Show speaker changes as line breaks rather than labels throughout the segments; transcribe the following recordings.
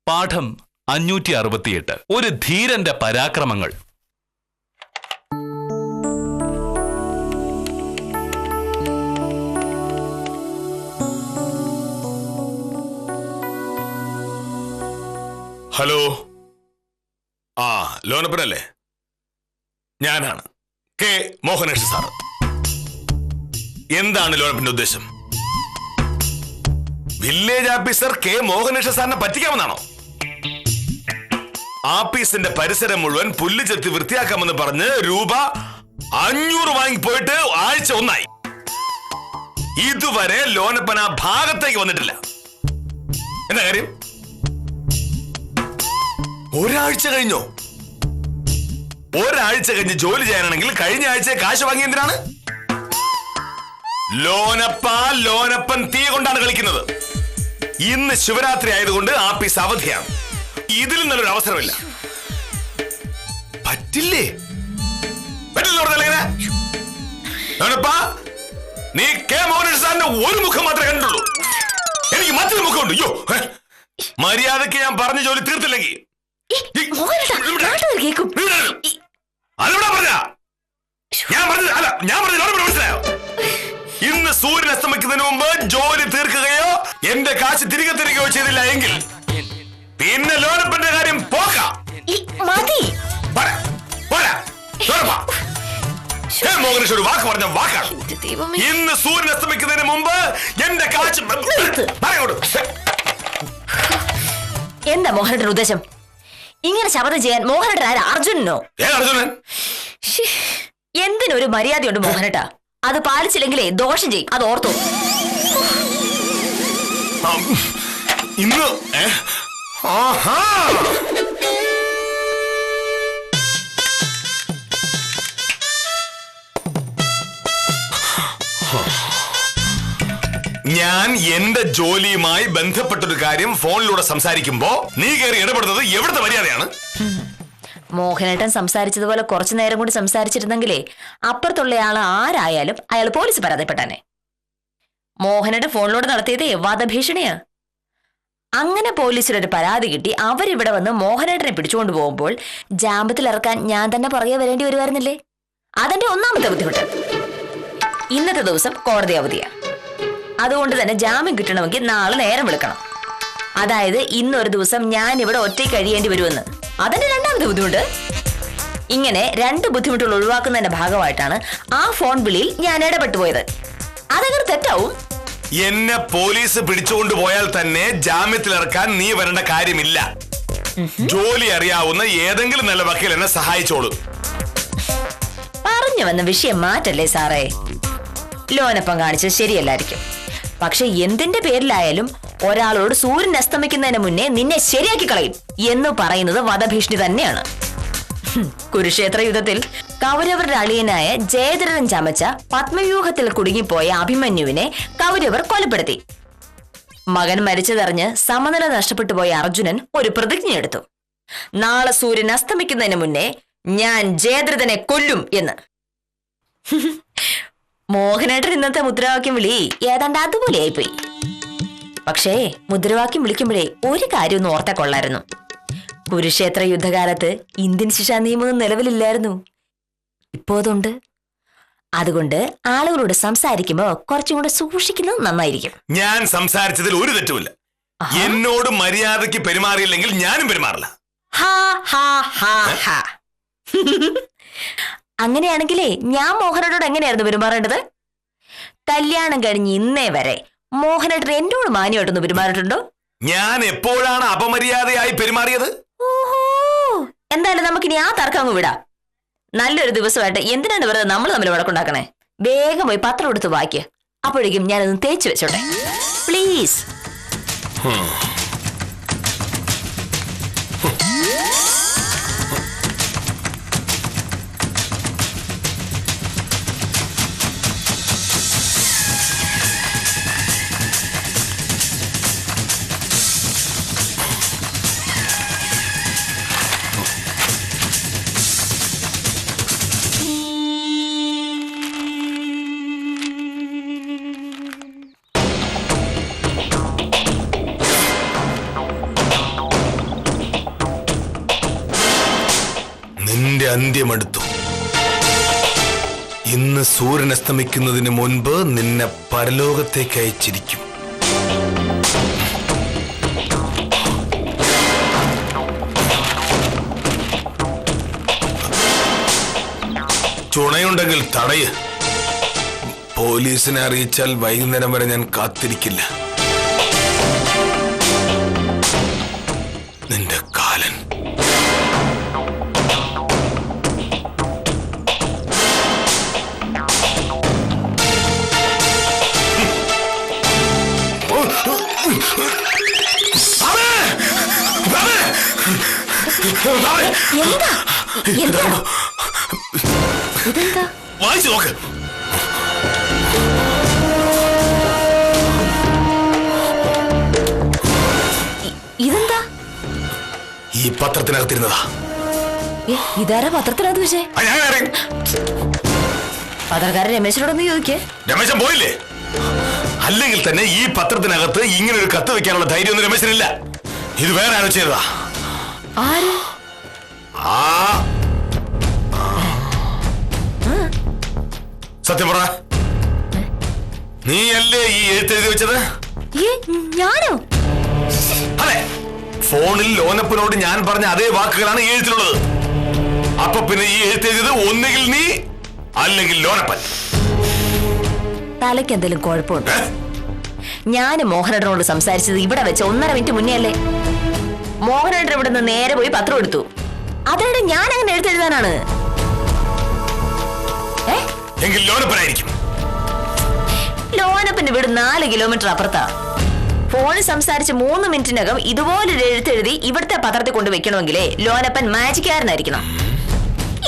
പാഠം 568. ഒരു ധീരന്റെ പരാക്രമങ്ങൾ.
ഹലോ, ലോനപ്പനല്ലേ? ഞാനാണ് കെ മോഹനേഷ് സാറ്. എന്താണ് ലോനപ്പന്റെ ഉദ്ദേശം? വില്ലേജ് ഓഫീസർ കെ മോഹനേഷ് സാറിനെ പറ്റിക്കാമെന്നാണോ? ആഫീസിന്റെ പരിസരം മുഴുവൻ പുല്ല് ചെത്തി വൃത്തിയാക്കാമെന്ന് പറഞ്ഞ് രൂപ 500 വാങ്ങിപ്പോയിട്ട് ആഴ്ച 1 ആയി. ഇതുവരെ ലോനപ്പൻ ആ ഭാഗത്തേക്ക് വന്നിട്ടില്ല. എന്താ കാര്യം? ഒരാഴ്ച കഴിഞ്ഞോ? ഒരാഴ്ച കഴിഞ്ഞ് ജോലി ചെയ്യാനാണെങ്കിൽ കഴിഞ്ഞ ആഴ്ച കാശ് വാങ്ങിയെന്തിനാണ്? ലോനപ്പൻ തീ കൊണ്ടാണ് കളിക്കുന്നത്. ഇന്ന് ശിവരാത്രി ആയതുകൊണ്ട് ആഫീസ് അവധിയാണ്. ഇതിൽ നല്ലൊരു അവസരമില്ല. പറ്റില്ലേ? ലോനപ്പാ, നീ കെ മോഹനേഷ് സാറിന്റെ ഒരു മുഖം മാത്രമേ കണ്ടിട്ടുള്ളൂ. എനിക്ക് മറ്റൊരു മുഖമുണ്ട്. അയ്യോ, മര്യാദക്ക് ഞാൻ പറഞ്ഞ ജോലി തീർത്തില്ലെങ്കിൽ മനസ്സിലായോ? ഇന്ന് സൂര്യൻ അസ്തമിക്കുന്നതിന് മുമ്പ് ജോലി തീർക്കുകയോ എന്റെ കാശ് തിരികെ തരികയോ ചെയ്തില്ല എങ്കിൽ പിന്നെ ലോനപ്പന്റെ കാര്യം പോക്കാം. മോഹനേഷ് ഒരു വാക്ക് പറഞ്ഞ വാക്കാണ്. ഇന്ന് സൂര്യൻ അസ്തമിക്കുന്നതിന് മുമ്പ് എന്റെ കാശ്.
എന്താ മോഹനന്റെ ഉദ്ദേശം? ഇങ്ങനെ ശപഥം ചെയ്യാൻ മോഹനേട്ടൻ ആരാ? അർജുനനോ? എന്തിനൊരു മര്യാദയുണ്ട് മോഹനേട്ടാ. അത് പാലിച്ചില്ലെങ്കിലേ ദോഷം ചെയ്യും. അത് ഓർത്തോ.
ഇന്ന് ഞാൻ എന്റെ ജോലിയുമായി ബന്ധപ്പെട്ടൊരു കാര്യം ഫോണിലൂടെ സംസാരിക്കുമ്പോ നീ കയറി ഇടപെടുന്നത് എവിടുത്തെ മര്യാദയാണ്?
മോഹനേട്ടൻ സംസാരിച്ചതുപോലെ കുറച്ചു നേരം കൂടി സംസാരിച്ചിരുന്നെങ്കിലേ അപ്പുറത്തുള്ള ആൾ ആരായാലും അയാൾ പോലീസ് പരാതിപ്പെട്ടാനെ. മോഹനേട്ടൻ ഫോണിലൂടെ നടത്തിയത് വധഭീഷണിയാ. അങ്ങനെ പോലീസിലൊരു പരാതി കിട്ടി അവരിവിടെ വന്ന് മോഹനേട്ടനെ പിടിച്ചുകൊണ്ട് പോകുമ്പോൾ ജാമ്യത്തിലിറക്കാൻ ഞാൻ തന്നെ പുറകെ വരേണ്ടി വരുമായിരുന്നില്ലേ? അതെന്റെ ഒന്നാമത്തെ ബുദ്ധിമുട്ട്. ഇന്നത്തെ ദിവസം കോടതി അവധിയാ. അതുകൊണ്ട് തന്നെ ജാമ്യം കിട്ടണമെങ്കിൽ നാളെ നേരം വിളിക്കണം. അതായത് ഇന്നൊരു ദിവസം ഞാൻ ഇവിടെ ഒറ്റയ്ക്ക് കഴിയേണ്ടി വരുമെന്ന്. അതെന്റെ രണ്ടാമത്തെ ബുദ്ധിമുട്ട്. ഇങ്ങനെ 2 ബുദ്ധിമുട്ടുകൾ ഒഴിവാക്കുന്നതിന്റെ ഭാഗമായിട്ടാണ് ആ ഫോൺ വിളിയിൽ ഞാൻ ഇടപെട്ടു പോയത്. അതങ്ങനെ തെറ്റാവും?
എന്നെ പോലീസ് പിടിച്ചുകൊണ്ട് പോയാൽ തന്നെ ജാമ്യത്തിലിറക്കാൻ നീ വരേണ്ട കാര്യമില്ല. ജോലി അറിയാവുന്ന ഏതെങ്കിലും നല്ല വക്കീൽ എന്നെ സഹായിച്ചോളൂ.
പറഞ്ഞു വന്ന വിഷയം മാറ്റല്ലേ സാറേ. ലോനപ്പം കാണിച്ചത് ശരിയല്ലായിരിക്കും. പക്ഷെ എന്തിന്റെ പേരിലായാലും ഒരാളോട് സൂര്യൻ അസ്തമിക്കുന്നതിന് മുന്നേ നിന്നെ ശരിയാക്കി കളയും എന്ന് പറയുന്നത് വധഭീഷണി തന്നെയാണ്. കുരുക്ഷേത്ര യുദ്ധത്തിൽ കൗരവരുടെ അളിയനായ ജയദ്രഥൻ ചമച്ച പത്മവ്യൂഹത്തിൽ കുടുങ്ങിപ്പോയ അഭിമന്യുവിനെ കൗരവർ കൊലപ്പെടുത്തി. മകൻ മരിച്ചതറിഞ്ഞ് സമനില നഷ്ടപ്പെട്ടു പോയ അർജുനൻ ഒരു പ്രതിജ്ഞയെടുത്തു. നാളെ സൂര്യൻ അസ്തമിക്കുന്നതിന് മുന്നേ ഞാൻ ജയദ്രഥനെ കൊല്ലും എന്ന്. മോഹനേട്ടൻ ഇന്നത്തെ മുദ്രാവാക്യം വിളി ഏതാണ്ട് അതുപോലെ ആയിപ്പോയി. പക്ഷേ മുദ്രാവാക്യം വിളിക്കുമ്പോഴേ ഒരു കാര്യം ഒന്ന് ഓർത്ത കൊള്ളായിരുന്നു. കുരുക്ഷേത്ര യുദ്ധകാലത്ത് ഇന്ത്യൻ ശിക്ഷാ നിയമം നിലവിലില്ലായിരുന്നു. ഇപ്പോ അതുണ്ട്. അതുകൊണ്ട് ആളുകളോട് സംസാരിക്കുമ്പോ കുറച്ചും കൂടെ സൂക്ഷിക്കുന്നത് നന്നായിരിക്കും.
ഞാൻ സംസാരിച്ചതിൽ ഒരു തെറ്റുമില്ല. എന്നോട് മര്യാദയ്ക്ക് പെരുമാറിയില്ലെങ്കിൽ ഞാനും പെരുമാറില്ല.
അങ്ങനെയാണെങ്കിലേ ഞാൻ മോഹനേട്ടനോട് എങ്ങനെയായിരുന്നു പെരുമാറേണ്ടത്? കല്യാണം കഴിഞ്ഞ് ഇന്നേ വരെ മോഹനേട്ടൻ എന്നോട് മാന്യമായിട്ടൊന്ന് പെരുമാറിയിട്ടുണ്ടോ?
ഞാൻ എപ്പോഴാണ് അപമര്യാദയായി പെരുമാറിയത്?
ഓഹോ, എന്തായാലും നമുക്കിനി ആ തർക്കം അങ്ങ് വിടാം. നല്ലൊരു ദിവസമായിട്ട് എന്തിനാണ് വെറുതെ നമ്മൾ തമ്മിൽ വഴക്കുണ്ടാക്കണേ? വേഗം പോയി പത്രം എടുത്ത് വായിക്കുക. അപ്പോഴേക്കും ഞാനൊന്ന് തേച്ച് വെച്ചോട്ടെ പ്ലീസ്.
അന്ത്യമെടുത്തു. ഇന്ന് സൂര്യൻ അസ്തമിക്കുന്നതിന് മുൻപ് നിന്നെ പരലോകത്തേക്ക് അയച്ചിരിക്കും. ചുണയുണ്ടെങ്കിൽ തടയ്. പോലീസിനെ അറിയിച്ചാൽ വൈകുന്നേരം വരെ ഞാൻ കാത്തിരിക്കില്ല. നിന്റെ കാലൻ. വായിച്ചു നോക്ക്.
ഇതെന്താ?
ഈ പത്രത്തിനകത്തിരുന്നതാ.
ഇതാരാ പത്രത്തിനകത്ത് വെച്ചേ? പത്രക്കാരൻ രമേശനോടൊന്ന് ചോദിക്കേ.
രമേശൻ പോയില്ലേ? അല്ലെങ്കിൽ തന്നെ ഈ പത്രത്തിനകത്ത് ഇങ്ങനെ ഒരു കത്ത് വെക്കാനുള്ള ധൈര്യമൊന്നും രമേശനില്ല. ഇത് വേറെ ആരോ ചെയ്തതാ.
ആര്?
സത്യം പറ, നീയല്ലേ ഈ എഴുത്തെഴുതി വെച്ചത്?
ഞാനോ?
അതെ, ഫോണിൽ ലോനപ്പനോട് ഞാൻ പറഞ്ഞ അതേ വാക്കുകളാണ് ഈ എഴുത്തിലുള്ളത്. അപ്പൊ പിന്നെ ഈ എഴുത്തെഴുതിയത് ഒന്നുകിൽ നീ അല്ലെങ്കിൽ ലോനപ്പൻ.
തലയ്ക്ക് എന്തെങ്കിലും കുഴപ്പമുണ്ട്? ഞാൻ മോഹനേട്ടനോട് സംസാരിച്ചത് ഇവിടെ വെച്ച് 1.5 മിനിറ്റ് മുന്നേ അല്ലേ? മോഹനേട്ടൻ ഇവിടെ നിന്ന് നേരെ പോയി പത്രം എടുത്തു. അതിനിടെ ഞാൻ അങ്ങനെ എഴുത്തെഴുതാനാണ്?
എങ്കിൽ ലോനപ്പനായിരിക്കും.
ലോനപ്പൻ ഇവിടെ 4 കിലോമീറ്റർ അപ്പുറത്താ. ഫോണിൽ സംസാരിച്ച് 3 മിനിറ്റിനകം ഇതുപോലൊരു എഴുത്തെഴുതി ഇവിടുത്തെ പത്രത്തിൽ കൊണ്ട് വെക്കണമെങ്കിലേ ലോനപ്പൻ മാജിക്കാരനായിരിക്കണം.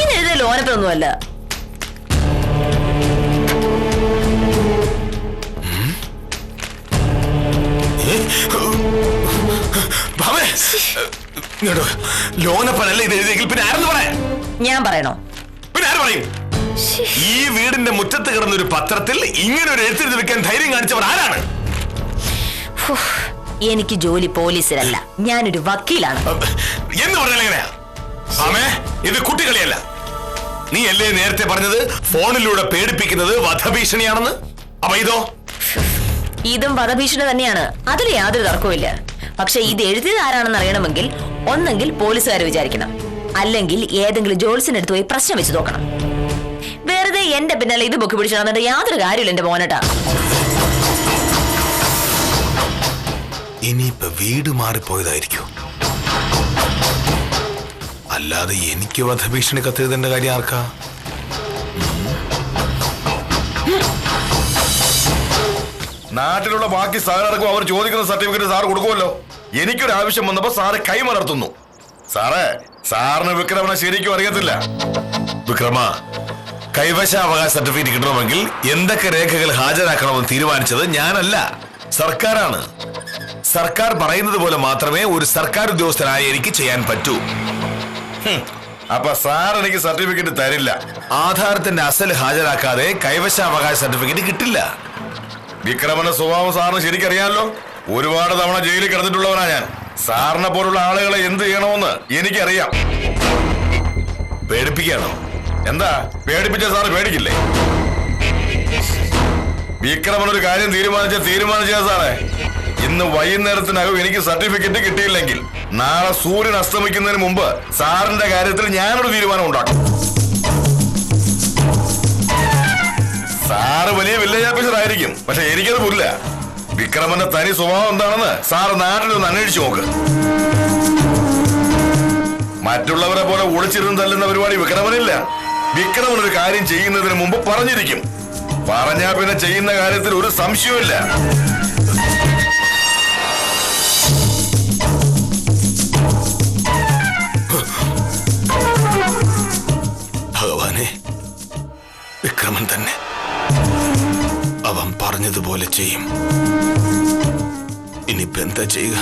ഇതെഴുത ലോനപ്പനൊന്നുമല്ല.
ലോനപ്പനല്ല ഇത് എഴുതിയെങ്കിൽ പിന്നെ ആരെന്ന് പറയാൻ?
ഞാൻ പറയണോ?
പിന്നെ ആര് പറയും? ഈ വീടിന്റെ മുറ്റത്ത് കിടന്ന ഒരു പത്രത്തിൽ ഇങ്ങനെ ഒരു എഴുത്തെഴുതി വെക്കാൻ ധൈര്യം കാണിച്ചവർ ആരാണ്?
എനിക്ക് ജോലി പോലീസിലല്ല, ഞാനൊരു വക്കീലാണ്.
എന്ന് പറഞ്ഞാൽ എങ്ങനെയാ? ആമേ, ഇത് കുട്ടികളിയല്ല. നീ അല്ലേ നേരത്തെ പറഞ്ഞത് ഫോണിലൂടെ പേടിപ്പിക്കുന്നത് വധഭീഷണിയാണെന്ന്? അപ്പൊ ഇതോ?
ഇതും വധഭീഷണി തന്നെയാണ്, അതിൽ യാതൊരു തർക്കവുമില്ല. പക്ഷെ ഇത് എഴുതിയത് ആരാണെന്ന് അറിയണമെങ്കിൽ ഒന്നെങ്കിൽ പോലീസുകാർ വിചാരിക്കണം, അല്ലെങ്കിൽ ഏതെങ്കിലും ജോത്സ്യനെടുത്ത് പോയി പ്രശ്നം വെച്ച് നോക്കണം. വെറുതെ എന്റെ പിന്നാലെ ഇത് പൊക്കി പിടിച്ചു നടന്നിട്ട് യാതൊരു കാര്യമില്ല എന്റെ മോനേട്ടാ.
ഇനിയിപ്പോ വീട് മാറിപ്പോയതായിരിക്കും. അല്ലാതെ എനിക്ക് വധഭീഷണി കത്തെഴുതേണ്ട കാര്യം ആർക്കാ?
നാട്ടിലുള്ള ബാക്കി സാറുകൾക്കും അവർ ചോദിക്കുന്ന സർട്ടിഫിക്കറ്റ് സാർ കൊടുക്കുമല്ലോ. എനിക്കൊരു ആവശ്യം വന്നപ്പോ സാറ് കൈമലർത്തുന്നു. സാറേ, സാറിന് വിക്രമനെ ശരിക്കും അറിയത്തില്ല.
വിക്രമ, കൈവശാവകാശ സർട്ടിഫിക്കറ്റ് കിട്ടണമെങ്കിൽ എന്തൊക്കെ രേഖകൾ ഹാജരാക്കണമെന്ന് തീരുമാനിച്ചത് ഞാനല്ല, സർക്കാരാണ്. സർക്കാർ പറയുന്നത് പോലെ മാത്രമേ ഒരു സർക്കാർ ഉദ്യോഗസ്ഥനായ എനിക്ക് ചെയ്യാൻ പറ്റൂ.
അപ്പൊ സാർ എനിക്ക് സർട്ടിഫിക്കറ്റ് തരില്ല.
ആധാരത്തിന്റെ അസൽ ഹാജരാക്കാതെ കൈവശാവകാശ സർട്ടിഫിക്കറ്റ് കിട്ടില്ല.
വിക്രമന്റെ സ്വഭാവം സാറിന് ശരിക്കറിയാമല്ലോ. ഒരുപാട് തവണ ജയിലിൽ കിടന്നിട്ടുള്ളവനാ ഞാൻ. സാറിനെ പോലുള്ള ആളുകളെ എന്ത് ചെയ്യണമെന്ന് എനിക്കറിയാം.
പേടിപ്പിക്കുകയാണോ?
എന്താ പേടിപ്പിച്ച സാറ് പേടിക്കില്ലേ? വിക്രമൻ ഒരു കാര്യം തീരുമാനിച്ച സാറേ, ഇന്ന് വൈകുന്നേരത്തിനകം എനിക്ക് സർട്ടിഫിക്കറ്റ് കിട്ടിയില്ലെങ്കിൽ നാളെ സൂര്യൻ അസ്തമിക്കുന്നതിന് മുമ്പ് സാറിന്റെ കാര്യത്തിൽ ഞാനൊരു തീരുമാനം ഉണ്ടാക്കും. സാറ് വലിയ വില്ലേജ് ഓഫീസർ ആയിരിക്കും, പക്ഷെ എനിക്കത് പുല്ല. വിക്രമന്റെ തനി സ്വഭാവം എന്താണെന്ന് സാറ് നാട്ടിലൊന്ന് അന്വേഷിച്ചു നോക്ക്. മറ്റുള്ളവരെ പോലെ ഒളിച്ചിരുന്ന് തല്ലുന്ന പരിപാടി വിക്രമനില്ല. വിക്രമൻ ഒരു കാര്യം ചെയ്യുന്നതിന് മുമ്പ് പറഞ്ഞിരിക്കും. പറഞ്ഞാ പിന്നെ ചെയ്യുന്ന കാര്യത്തിൽ ഒരു സംശയവുമില്ല.
ഭഗവാനെ, വിക്രമൻ തന്നെ അവൻ പറഞ്ഞതുപോലെ ചെയ്യും. ഇനിയിപ്പോ എന്താ ചെയ്യുക?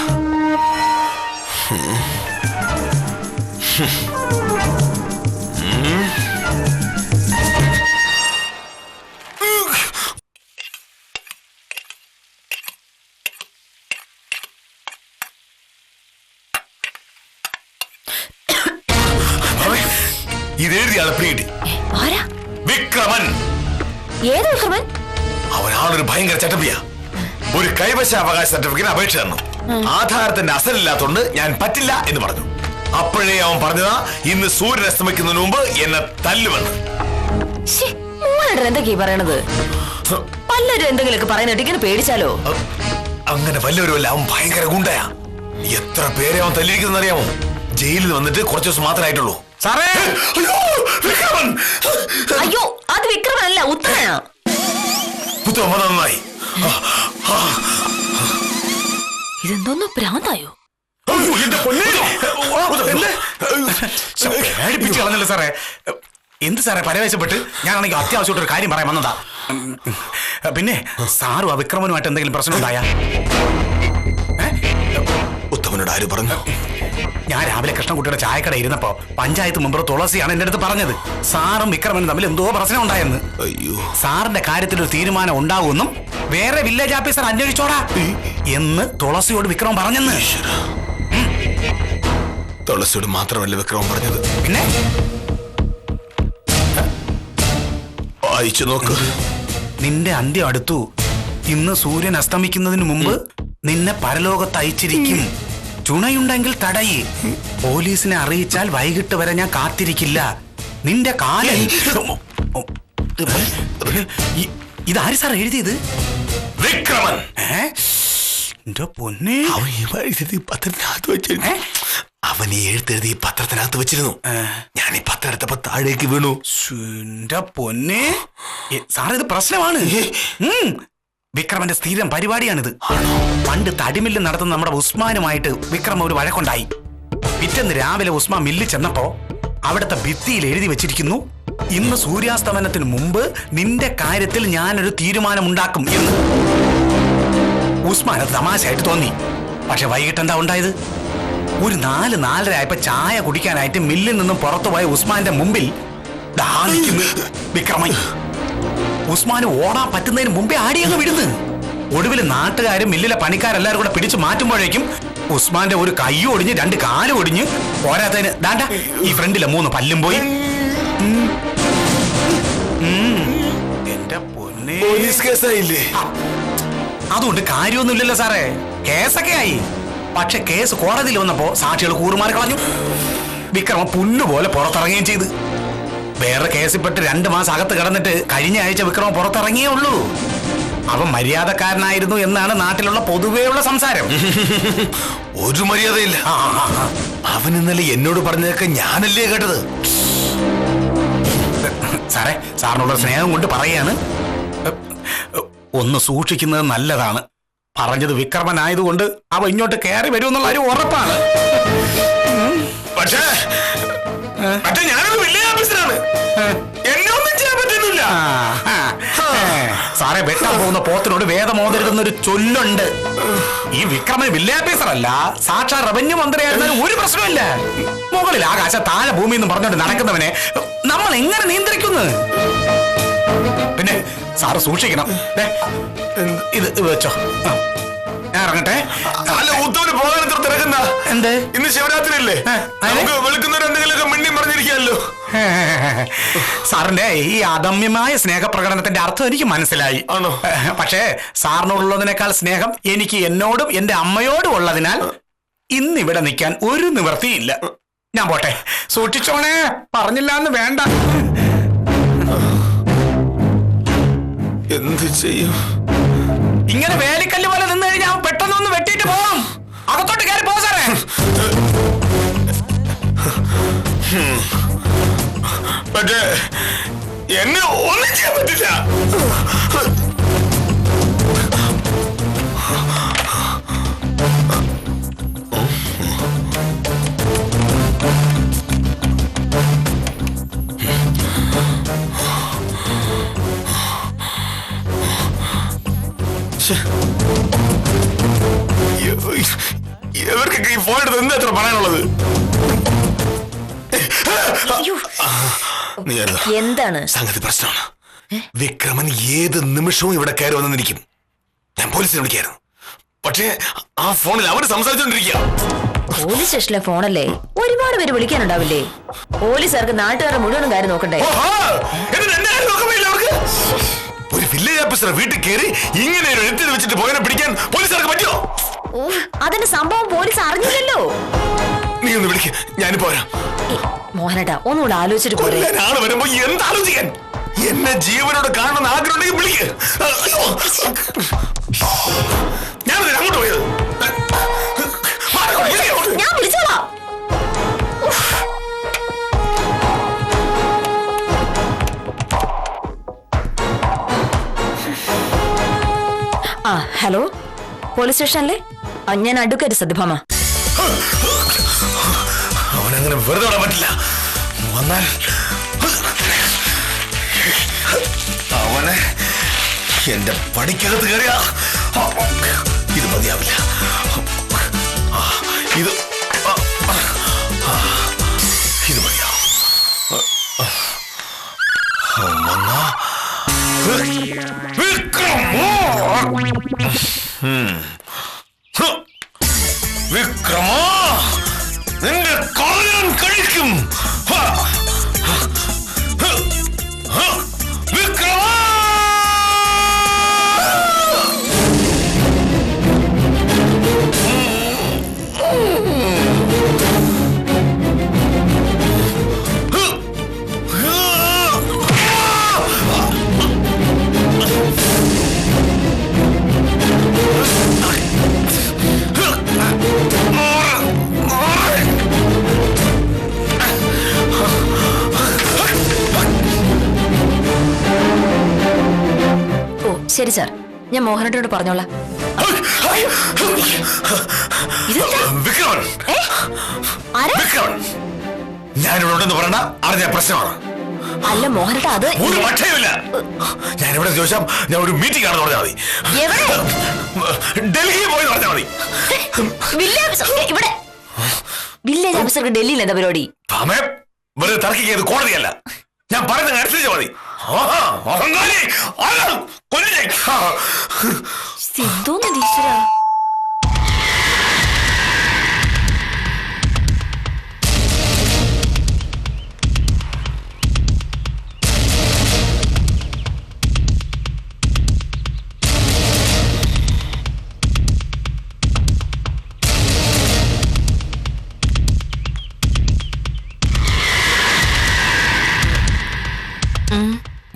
ഇതെഴുതിയ ആളെ പിടികിട്ടി.
ആരാ?
വിക്രമൻ.
ഏത് വിക്രമൻ?
അവനാളൊരു ഭയങ്കര ചട്ടപ്പിയാ. ഒരു കൈവശാവകാശ സർട്ടിഫിക്കറ്റ് അപേക്ഷ തന്നു. ആധാരത്തിന്റെ അസലില്ലാത്തോണ്ട് ഞാൻ പറ്റില്ല എന്ന് പറഞ്ഞു. അപ്പോഴേ അവൻ പറഞ്ഞതാ ഇന്ന് സൂര്യൻ അസ്തമിക്കുന്നതിന് മുമ്പ് എന്നെ തല്ലുമെന്ന്.
എന്തൊക്കെയാ പറയണത്? പലരും എന്തെങ്കിലുമൊക്കെ പറയുന്നിട്ട് ഇങ്ങനെ പേടിച്ചാലോ?
അങ്ങനെ വല്ലവരുമല്ല, അവൻ ഭയങ്കര ഗുണ്ടയാ. എത്ര പേരെ അവൻ തല്ലിയിരിക്കുന്ന അറിയാമോ? ജയിലിൽ വന്നിട്ട് കുറച്ചു ദിവസം മാത്രമായിട്ടുള്ളൂ.
സാറേ,
വിക്രമൻ!
അയ്യോ, അത് വിക്രമനല്ല, ഉത്തമനാ.
ഉത്തമൻ നന്നായി.
ഇതെന്തോന്നു ഭ്രാന്തായോ?
പേടിപ്പിച്ച് കളഞ്ഞല്ലോ സാറേ. എന്ത് സാറേ പരവേശപ്പെട്ട്? ഞാനാണെങ്കിൽ അത്യാവശ്യമായിട്ടൊരു കാര്യം പറയാൻ വന്നതാ. പിന്നെ സാറും ആ വിക്രമനുമായിട്ട് എന്തെങ്കിലും പ്രശ്നം ഉണ്ടായാ?
ഉത്തമനോട് ആര് പറഞ്ഞു?
ഞാൻ രാവിലെ കൃഷ്ണൻകുട്ടിയുടെ ചായക്കട ഇരുന്നപ്പോ പഞ്ചായത്ത് മെമ്പർ തുളസിയാണ് എന്റെ അടുത്ത് പറഞ്ഞത് സാറും വിക്രമനും തമ്മിൽ എന്തോ പ്രശ്നം ഉണ്ടായെന്ന്.
അയ്യോ,
സാറിന്റെ കാര്യത്തിൽ ഒരു തീരുമാനം ഉണ്ടാവുമെന്നും വേറെ വില്ലേജ് ഓഫീസർ അന്വേഷിച്ചോടാ എന്ന് തുളസിയോട് വിക്രമൻ പറഞ്ഞെന്ന്.
തുളസിയോട് മാത്രമല്ല വിക്രമൻ പറഞ്ഞത്,
പിന്നെ
വായിച്ചു നോക്ക്.
നിന്റെ അന്ത്യം അടുത്തു. ഇന്ന് സൂര്യൻ അസ്തമിക്കുന്നതിന് മുമ്പ് നിന്നെ പരലോകത്ത് അയച്ചിരിക്കും. ചുണയുണ്ടെങ്കിൽ തടയി. പോലീസിനെ അറിയിച്ചാൽ വൈകിട്ട് വരെ ഞാൻ കാത്തിരിക്കില്ല. നിന്റെ കാലം. ഇതാര് സാർ എഴുതിയത്?
വിക്രമൻ.
എന്റെ പൊന്നെ,
അവൻ ഈ പത്രത്തിനകത്ത് വെച്ചിരുന്നു. അവൻ ഈ എഴുത്തെഴുതി പത്രത്തിനകത്ത് വെച്ചിരുന്നു. ഞാൻ ഈ പത്രം എടുത്തപ്പോ താഴേക്ക് വീണു.
എന്റെ പൊന്നെ സാർ, ഇത് പ്രശ്നമാണ്. വിക്രമന്റെ സ്ഥിരം പരിപാടിയാണിത്. പണ്ട് തടിമില്ല് നടത്തുന്ന നമ്മുടെ ഉസ്മാനുമായിട്ട് വിക്രം ഒരു വഴക്കുണ്ടായി. പിറ്റേന്ന് രാവിലെ ഉസ്മാൻ മില്ലിൽ ചെന്നപ്പോ അവിടുത്തെ ഭിത്തിയിൽ എഴുതി വെച്ചിരിക്കുന്നു, ഇന്ന് സൂര്യാസ്തമനത്തിന് മുമ്പ് നിന്റെ കാര്യത്തിൽ ഞാനൊരു തീരുമാനമുണ്ടാക്കും എന്ന്. ഉസ്മാൻ അത് തമാശയായിട്ട് തോന്നി. പക്ഷെ വൈകിട്ട് എന്താ ഉണ്ടായത്? ഒരു 4-4:30 ആയപ്പോ ചായ കുടിക്കാനായിട്ട് മില്ലിൽ നിന്നും പുറത്തുപോയ ഉസ്മാന്റെ മുമ്പിൽ ദാ നിൽക്കുന്നു വിക്രമൻ. ഉസ്മാന് ഓടാൻ പറ്റുന്നതിന് മുമ്പേ ആടിയങ്ങ് വിടുന്നു. ഒടുവിൽ നാട്ടുകാരും മില്ലിലെ പണിക്കാരെല്ലാരും കൂടെ പിടിച്ചു മാറ്റുമ്പോഴേക്കും ഉസ്മാന്റെ ഒരു കൈ ഒടിഞ്ഞ് 2 കാലും ഒടിഞ്ഞ് പോരാത്തതിന് ദാണ്ട ഈ ഫ്രണ്ടിലെ 3 പല്ലും പോയി. എന്റെ പൊന്നെ,
പോലീസ് കേസായില്ലേ?
അതുകൊണ്ട് കാര്യമൊന്നുമില്ലല്ലോ സാറേ. കേസൊക്കെ ആയി. പക്ഷെ കേസ് കോടതിയിൽ വന്നപ്പോ സാക്ഷികൾ കൂറുമാറി കളഞ്ഞു. വിക്രമ പുല്ലുപോലെ പുറത്തിറങ്ങുകയും ചെയ്തു. വേറെ കേസിൽപ്പെട്ട് 2 മാസം അകത്ത് കിടന്നിട്ട് കഴിഞ്ഞ ആഴ്ച വിക്രമ പുറത്തിറങ്ങിയേ ഉള്ളൂ. അവൻ മര്യാദക്കാരനായിരുന്നു എന്നാണ് നാട്ടിലുള്ള പൊതുവെയുള്ള സംസാരം.
ഒരു മര്യാദയില്ല. അവൻ ഇന്നലെ എന്നോട് പറഞ്ഞതൊക്കെ ഞാനല്ലേ കേട്ടത്.
സാറേ, സാറിനുള്ള സ്നേഹം കൊണ്ട് പറയാണ്, ഒന്ന് സൂക്ഷിക്കുന്നത് നല്ലതാണ്. പറഞ്ഞത് വിക്രമനായതുകൊണ്ട് അവ ഇങ്ങോട്ട് കയറി വരുമെന്നുള്ള ഒരു ഉറപ്പാണ്.
പക്ഷേ ഞാനൊരു വില്ലേജ് ഓഫീസറാണ്. എന്നെ ഒന്നും ചെയ്യാൻ പറ്റുന്നില്ല.
സാറെ, വെട്ടാൻ പോകുന്ന പോത്തിനോട് വേദമോദരുതെന്നൊരു ചൊല്ലുണ്ട്. ഈ വിക്രമൻ വില്ലേജ് ഓഫീസർ അല്ല, സാക്ഷാ റവന്യൂ മന്ത്രിയായിരുന്നാലും ഒരു പ്രശ്നമില്ല. മുകളിൽ ആകാശ താഴെ ഭൂമി എന്ന് പറഞ്ഞോണ്ട് നടക്കുന്നവനെ നമ്മൾ എങ്ങനെ നിയന്ത്രിക്കുന്നു? പിന്നെ സാറ് സൂക്ഷിക്കണം. ഇത് വെച്ചോ, ഞാൻ ഇറങ്ങട്ടെ.
അല്ല, ഉത്തമന് പോകാൻ എത്ര തിരക്കുന്ന?
എന്ത്?
ഇന്ന് ശിവരാത്രി അല്ലേ? നമുക്ക് വെളുക്കുന്നവർ എന്തെങ്കിലുമൊക്കെ മിണ്ടി പറഞ്ഞിരിക്കാമല്ലോ.
സാറിന്റെ ഈ അദമ്യമായ സ്നേഹപ്രകടനത്തിന്റെ അർത്ഥം എനിക്ക് മനസ്സിലായി.
ആണോ?
പക്ഷേ സാറിനോടുള്ളതിനേക്കാൾ സ്നേഹം എനിക്ക് എന്നോടും എന്റെ അമ്മയോടും ഉള്ളതിനാൽ ഇന്നിവിടെ നിൽക്കാൻ ഒരു നിവൃത്തിയില്ല. ഞാൻ പോട്ടെ. സൂക്ഷിച്ചോണേ, പറഞ്ഞില്ല എന്ന് വേണ്ട.
എന്ത് ചെയ്യും?
ഇങ്ങനെ വേലിക്കല്ല് പോലെ നിന്ന് കഴിഞ്ഞാൽ പെട്ടെന്നൊന്ന് വെട്ടിയിട്ട് പോവാം. അകത്തോട്ട് കയറി പോ സാറേ.
പക്ഷേ എന്നെ ഒന്നും ചെയ്യാൻ പറ്റില്ല. ഇവർക്കൊക്കെ ഈ ഫോൺ എടുത്ത് എന്താ എത്ര പറയാനുള്ളത്?
എന്താണ്
സംഗതി? പ്രശ്നമാണ്. വിക്രമൻ ഏത് നിമിഷവും ഇവിടെ കയറി വന്നിരിക്കും. ഞാൻ പോലീസിനെ വിളിക്കായിരുന്നു. പക്ഷേ ആ ഫോണിൽ അവര് സംസാരിച്ചോണ്ടിരിക്കുക.
പോലീസ് സ്റ്റേഷനിലെ ഫോണല്ലേ, ഒരുപാട് പേര് വിളിക്കാനുണ്ടാവില്ലേ? പോലീസുകാർക്ക് നാട്ടുകാരുടെ മുഴുവൻ കാര്യം നോക്കണ്ടേ?
ഒരു വില്ലേജ് ഓഫീസറെ വീട്ടിൽ കയറി ഇങ്ങനെ ഒരു എഴുത്തിൽ വെച്ചിട്ട് പോയതിനെ പിടിക്കാൻ പോലീസുകാർക്ക് പറ്റുമോ?
അതിന്റെ സംഭവം പോലീസ് അറിഞ്ഞില്ലല്ലോ.
നീ ഒന്ന് വിളിക്ക, ഞാനിപ്പോ വരാം.
മോഹനേട്ടാ ഒന്നുകൂടെ ആലോചിച്ചിട്ട് പോരെ.
ആള് വരുമ്പോ എന്താലോചിക്കാൻ? എന്നെ ജീവനോട് കാണണമെന്ന് ആഗ്രഹം ഉണ്ടെങ്കിൽ വിളിക്ക്. ഞാനത് അങ്ങോട്ട് പോയത്.
ഞാൻ വിളിച്ചോളാം. ആ ഹലോ, പോലീസ് സ്റ്റേഷനല്ലേ? ഞാൻ അഡ്വക്കേറ്റ് സത്യഭാമ.
അവനങ്ങനെ വെറുതെ വിടാൻ പറ്റില്ല. വന്നാൽ അവനെ എന്റെ പടിക്കകത്ത് കയറിയ ഇത് മതിയാവില്ല. ഇത് ഇത് മതിയാവും. വിക്രമ, നിന്റെ കാലം കഴിക്കും. വിക്രമ,
ശരി സാർ, ഞാൻ മോഹനേട്ടനോട് പറഞ്ഞോളാം.
വിക്രമൻ, ഞാനിവിടെ ഉണ്ടെന്ന് പറയണ്ട, അറിഞ്ഞ പ്രശ്നമാണ്.
അല്ല മോഹനേട്ട, അത്
ഒരു പക്ഷേമില്ല. ഞാനിവിടെ ചോദിച്ചാൽ ഞാൻ ഒരു മീറ്റിംഗ് ആണെന്ന് പറഞ്ഞാൽ മതി. ഡൽഹിയിൽ പോയി പറഞ്ഞാൽ മതി.
ഇവിടെ വില്ലേജ് ഓഫീസർക്ക് ഡൽഹിയിൽ എന്താ പരിപാടി?
വെറുതെ തർക്കിക്കുന്നത് കോടതിയല്ല. ഞാൻ പറയുന്നത് അനുസരിച്ചാൽ മതി.
സിദ്ധോന്ന് ഈശ്വര.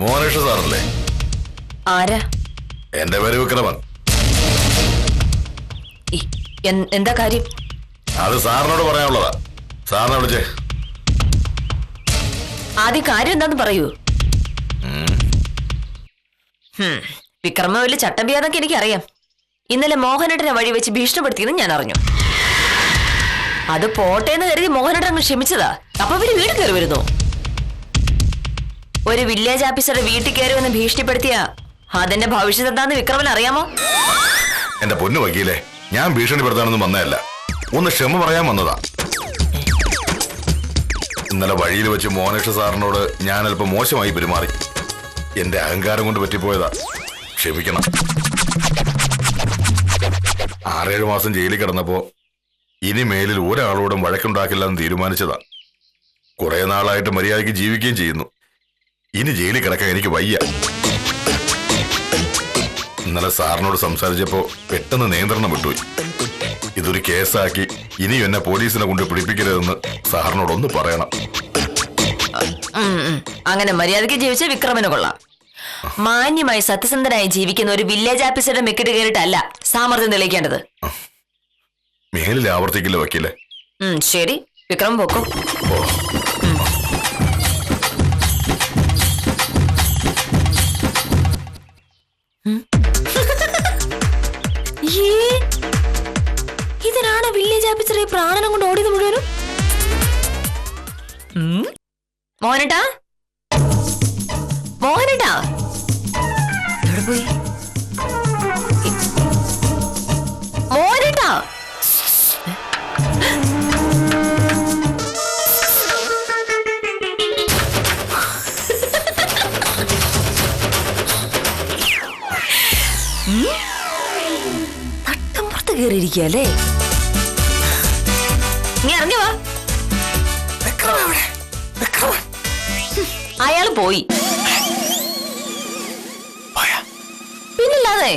മോഹനേഷ സാറല്ലേ?
ആരാ?
എന്റെ പേര് വിക്രമൻ.
എന്താ കാര്യം?
അത് സാറിനോട് പറയാനുള്ളതാ. സാറിനെ വിളിച്ചേ.
ആദ്യം കാര്യം എന്താന്ന് പറയൂ. വിക്രമ വലിയ ചട്ടം ചെയ്യാന്നൊക്കെ എനിക്കറിയാം. ഇന്നലെ മോഹനേട്ടനെ വഴി വെച്ച് ഭീഷണിപ്പെടുത്തിയെന്ന് ഞാൻ അറിഞ്ഞു. അത് പോട്ടേന്ന് കരുതി മോഹനേട്ടൻ അങ്ങ് ക്ഷമിച്ചതാ. അപ്പൊ ഇവര് വീട് കയറി വരുന്നു. ഒരു വില്ലേജ് ഓഫീസറുടെ വീട്ടിൽ കയറി വന്ന് ഭീഷണിപ്പെടുത്തിയ അതിന്റെ ഭവിഷ്യത്ത് എന്താന്ന് വിക്രമന് അറിയാമോ?
എന്റെ പൊന്നു വക്കീലെ, ഞാൻ ഭീഷണിപ്പെടുത്താനൊന്നും വന്നതല്ല. ഒന്ന് ക്ഷമ പറയാൻ വന്നതാ. ഇന്നലെ വഴിയിൽ വെച്ച് മോഹനേഷ സാറിനോട് ഞാൻ അല്പം മോശമായി പെരുമാറി. എന്റെ അഹങ്കാരം കൊണ്ട് പറ്റിപ്പോയതാ. ക്ഷമിക്കണം. 6-7 മാസം ജയിലിൽ കിടന്നപ്പോ ഇനി മേലിൽ ഒരാളോടും വഴക്കുണ്ടാക്കില്ലെന്ന് തീരുമാനിച്ചതാ. കുറെ നാളായിട്ട് മര്യാദയ്ക്ക് ജീവിക്കുകയും ചെയ്യുന്നു. ഇനി ജയിലിൽ കിടക്കാൻ എനിക്ക് വയ്യ. ഇന്നലെ സാറിനോട് സംസാരിച്ചപ്പോ പെട്ടെന്ന് നിയന്ത്രണം വിട്ടുപോയി. ഇതൊരു കേസാക്കി ഇനിയും എന്നെ പോലീസിനെ കൊണ്ട് പിടിപ്പിക്കരുതെന്ന് സാറിനോടൊന്ന് പറയണം.
അങ്ങനെ മര്യാദയ്ക്ക് ജീവിച്ച വിക്രമന് കൊള്ളാം. മാന്യമായി സത്യസന്ധനായി ജീവിക്കുന്ന ഒരു വില്ലേജ് ഓഫീസറുടെ മെക്കിട്ട് കയറിയിട്ടല്ല സാമർത്ഥ്യം തെളിയിക്കേണ്ടത്.
മേലിൽ ആവർത്തിക്കില്ല വക്കീലെ.
ശരി, വിക്രം പോക്കോ. ഇതിനാണ് വില്ലേജ് ഓഫീസറെ പ്രാണനം കൊണ്ട് ഓടിയത് മുഴുവനും. മോഹനേട്ടാ, മോഹനേട്ടാ എവിടെ പോയി? മോഹനേട്ടാ, തട്ടം പുറത്ത് കയറിയിരിക്കുക അല്ലേ? നീ ഇറങ്ങി വാ. അയാള് പോയി. പിന്നില്ലാതെ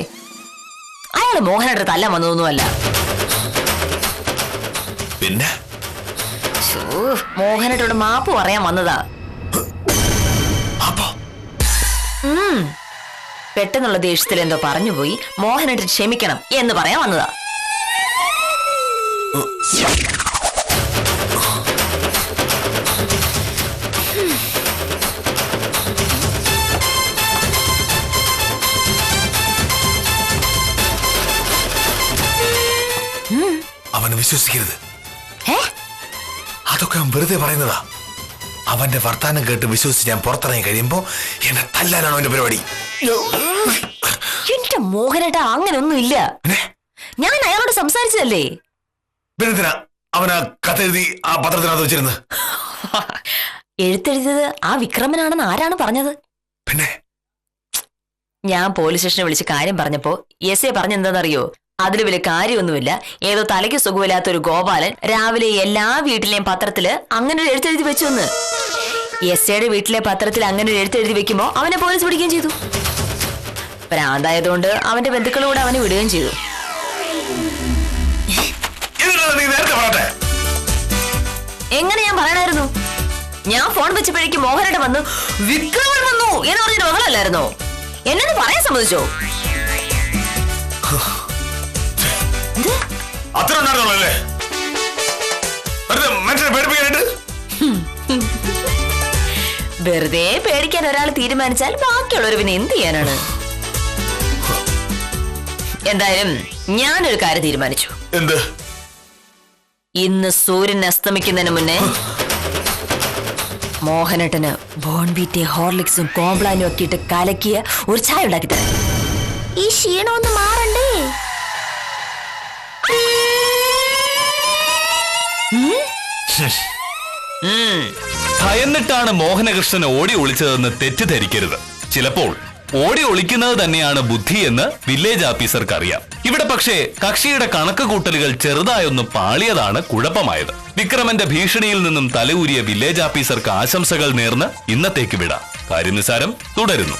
അയാള് മോഹനേട്ടൻ തല്ലാൻ വന്നതൊന്നുമല്ല.
പിന്നെ
മോഹനേട്ടോട് മാപ്പ് പറയാൻ വന്നതാ. പെട്ടെന്നുള്ള ദേഷ്യത്തിൽ എന്തോ പറഞ്ഞുപോയി. മോഹനേട്ടൻ ക്ഷമിക്കണം എന്ന് പറയാൻ വന്നതാ.
അവനെ വിശ്വസിക്കരുത്. അതൊക്കെ അവൻ വെറുതെ പറയുന്നതാ. അവന്റെ വർത്താനം കേട്ട് വിശ്വസിച്ച് ഞാൻ പുറത്തിറങ്ങി കഴിയുമ്പോ എന്നെ തല്ലാനാണ് അവന്റെ പരിപാടി.
എന്റെ മോഹനേട്ട അങ്ങനൊന്നും ഇല്ല. ഞാൻ അയാളോട് സംസാരിച്ചതല്ലേ.
പിന്നെന്തിനാ അവനാ കത്തെഴുതി ആ പത്രത്തിനകത്ത് വെച്ചിരുന്നത്?
എഴുത്തെഴുതിയത് ആ വിക്രമനാണെന്ന് ആരാണ് പറഞ്ഞത്?
പിന്നെ
ഞാൻ പോലീസ് സ്റ്റേഷനെ വിളിച്ച് കാര്യം പറഞ്ഞപ്പോ എസ് എ പറഞ്ഞെന്താണെന്നറിയോ? അതിൽ വലിയ കാര്യമൊന്നുമില്ല. ഏതോ തലയ്ക്ക് സുഖമില്ലാത്ത ഒരു ഗോപാലൻ രാവിലെ എല്ലാ വീട്ടിലെയും പത്രത്തില് അങ്ങനെ ഒരു എഴുത്തെഴുതി വെച്ചു എന്ന്. എസ് എയുടെ വീട്ടിലെ പത്രത്തിൽ അങ്ങനെ ഒരു എഴുത്തെഴുതി വെക്കുമ്പോ അവനെ പോലീസ് പിടിക്കുകയും ചെയ്തു. പ്രാന്തായതുകൊണ്ട് അവന്റെ ബന്ധുക്കളോട് അവനെ വിടുകയും ചെയ്തു. എങ്ങനെ ഞാൻ പറയണായിരുന്നു? ഞാൻ ഫോൺ വെച്ചപ്പോഴേക്കും മോഹനേട്ടൻ വന്നു വിക്രമൻ വന്നു എന്ന് പറഞ്ഞൊരു മകളല്ലായിരുന്നോ? എന്നോട് പറയാൻ സമ്മതിച്ചോ?
അത്ര ഉണ്ടായിരുന്നുള്ളല്ലേ മനുഷ്യനെ പേടിപ്പിക്കാനായിട്ട്?
വെറുതെ പേടിക്കാൻ ഒരാൾ തീരുമാനിച്ചാൽ ബാക്കിയുള്ളവർ പിന്നെ എന്ത് ചെയ്യാനാണ്? എന്തായാലും ഞാനൊരു കാര്യം തീരുമാനിച്ചു.
എന്ത്?
ഇന്ന് സൂര്യൻ അസ്തമിക്കുന്നതിന് മുന്നേ മോഹനേട്ടന് ബോൺബീറ്റെ ഹോർലിക്സും കോംപ്ലാനും ഒക്കെ ഇട്ട് കലക്കിയ ഒരു ചായ ഉണ്ടാക്കി തരാം. ഈ ക്ഷീണമൊന്ന് മാറണ്ടേ?
ഭയന്നിട്ടാണ് മോഹനകൃഷ്ണൻ ഓടി ഒളിച്ചതെന്ന് തെറ്റിദ്ധരിക്കരുത്. ചിലപ്പോൾ ഓടി ഒളിക്കുന്നത് തന്നെയാണ് ബുദ്ധി എന്ന് വില്ലേജ് ഓഫീസർക്ക് അറിയാം. ഇവിടെ പക്ഷേ കക്ഷിയുടെ കണക്ക് കൂട്ടലുകൾ ചെറുതായൊന്ന് പാളിയതാണ് കുഴപ്പമായത്. വിക്രമന്റെ ഭീഷണിയിൽ നിന്നും തലയൂരിയ വില്ലേജ് ഓഫീസർക്ക് ആശംസകൾ നേർന്ന് ഇന്നത്തേക്ക് വിടാം. കാര്യം നിസാരം തുടരുന്നു.